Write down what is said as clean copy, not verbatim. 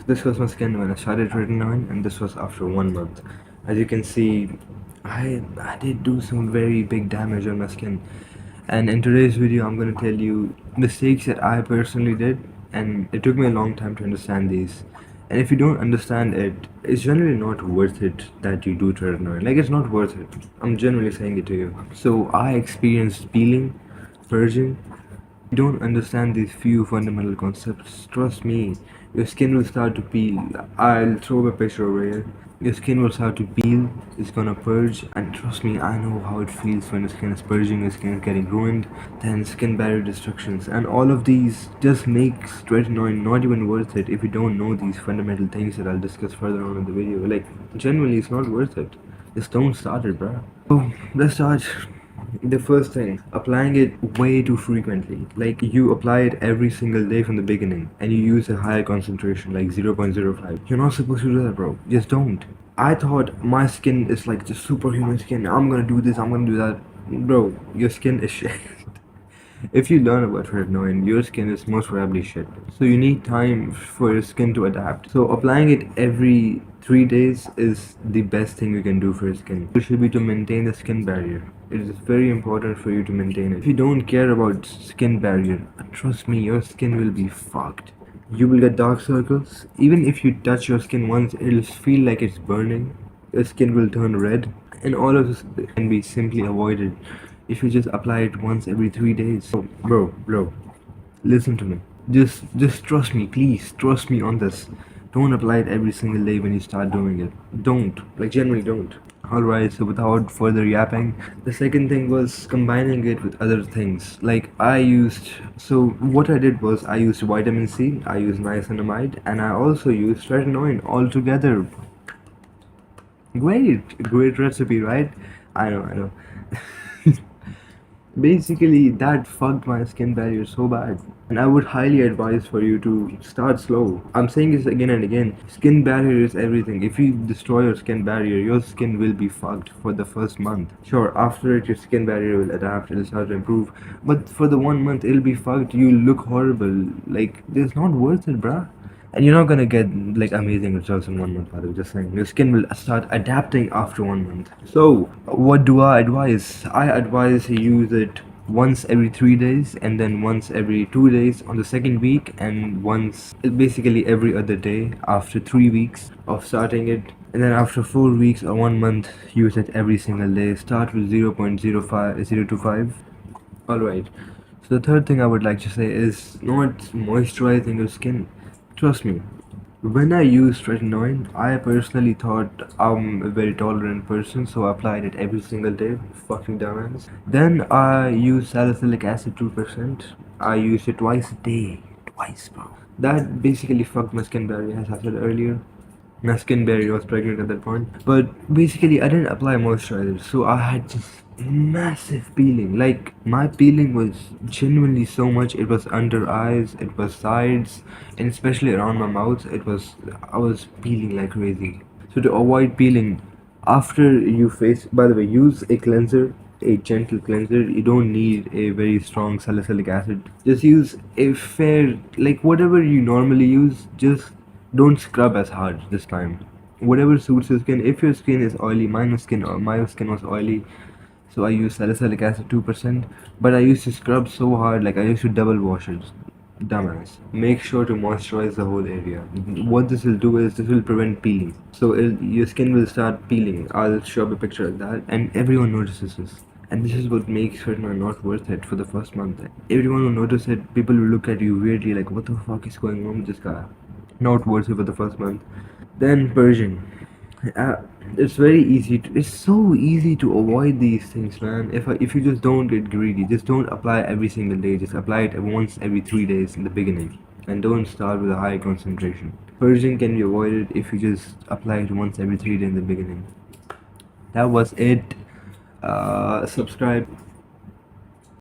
This was my skin when I started Tretinoin, and this was after 1 month. As you can see, I did do some very big damage on my skin. And in today's video, I'm gonna tell you mistakes that I personally did, and it took me a long time to understand these. And if you don't understand it, it's generally not worth it that you do Tretinoin. Like, it's not worth it. I'm generally saying it to you. So I experienced peeling, purging. You don't understand these few fundamental concepts, trust me, your skin will start to peel. I'll throw a picture over here. Your skin will start to peel, it's gonna purge, and trust me, I know how it feels when your skin is purging, your skin is getting ruined, then skin barrier destructions, and all of these just makes Tretinoin not even worth it if you don't know these fundamental things that I'll discuss further on in the video. Like, genuinely, it's not worth it. Just don't start it, bruh. So, let's start. The first thing, applying it way too frequently. Like, you apply it every single day from the beginning and you use a higher concentration like 0.05. You're not supposed to do that, bro. Just don't. I thought my skin is like just superhuman skin. I'm gonna do this, I'm gonna do that. Bro, your skin is shit. If you learn about retinoid, your skin is most probably shit. So you need time for your skin to adapt. So applying it every 3 days is the best thing you can do for your skin. It should be to maintain the skin barrier. It is very important for you to maintain it. If you don't care about skin barrier, trust me, your skin will be fucked. You will get dark circles. Even if you touch your skin once, it'll feel like it's burning. Your skin will turn red. And all of this can be simply avoided if you just apply it once every 3 days. So, bro, listen to me. Just trust me, please. Trust me on this. Don't apply it every single day when you start doing it. Don't. Like, generally don't. Alright, so without further yapping, the second thing was combining it with other things. Like, so what I did was I used vitamin C, I used niacinamide, and I also used tretinoin all together. Great recipe, right? I know. Basically, that fucked my skin barrier so bad. And I would highly advise for you to start slow. I'm saying this again and again. Skin barrier is everything. If you destroy your skin barrier, your skin will be fucked for the first month. Sure, after it, your skin barrier will adapt, it'll start to improve. But for the 1 month, it'll be fucked. You'll look horrible. Like, it's not worth it, bruh. And you're not gonna get like amazing results in 1 month, by the way, just saying. Your skin will start adapting after 1 month. So, what do I advise? I advise you use it once every 3 days and then once every 2 days on the second week, and once basically every other day after 3 weeks of starting it. And then after 4 weeks or 1 month, use it every single day. Start with 0.025. Alright. So the third thing I would like to say is not moisturizing your skin. Trust me, when I used tretinoin, I personally thought I'm a very tolerant person, so I applied it every single day. Fucking dumbass. Then I used salicylic acid 2%. I used it twice a day. Twice, bro. That basically fucked my skin barrier, as I said earlier. My skin barrier was pregnant at that point. But basically, I didn't apply moisturizer, so I had just massive peeling. Like, my peeling was genuinely so much. It was under eyes, it was sides, and especially around my mouth. I was peeling like crazy. So to avoid peeling, after you by the way, use a cleanser, a gentle cleanser. You don't need a very strong salicylic acid. Just use a fair, like whatever you normally use. Just don't scrub as hard this time. Whatever suits your skin. If your skin is oily, my skin was oily, so I use salicylic acid 2%. But I used to scrub so hard, like I used to double wash it. Dumbass. Make sure to moisturize the whole area. What this will do is this will prevent peeling. So your skin will start peeling. I'll show up a picture of that, and everyone notices this. And this is what makes Tretinoin not worth it for the first month. Everyone will notice it. People will look at you weirdly, like, what the fuck is going on with this guy? Not worth it for the first month. Then purging. It's so easy to avoid these things, man. If you just don't get greedy, just don't apply every single day. Just apply it once every 3 days in the beginning, and don't start with a high concentration. Purging can be avoided if you just apply it once every 3 days in the beginning. That was it. Subscribe.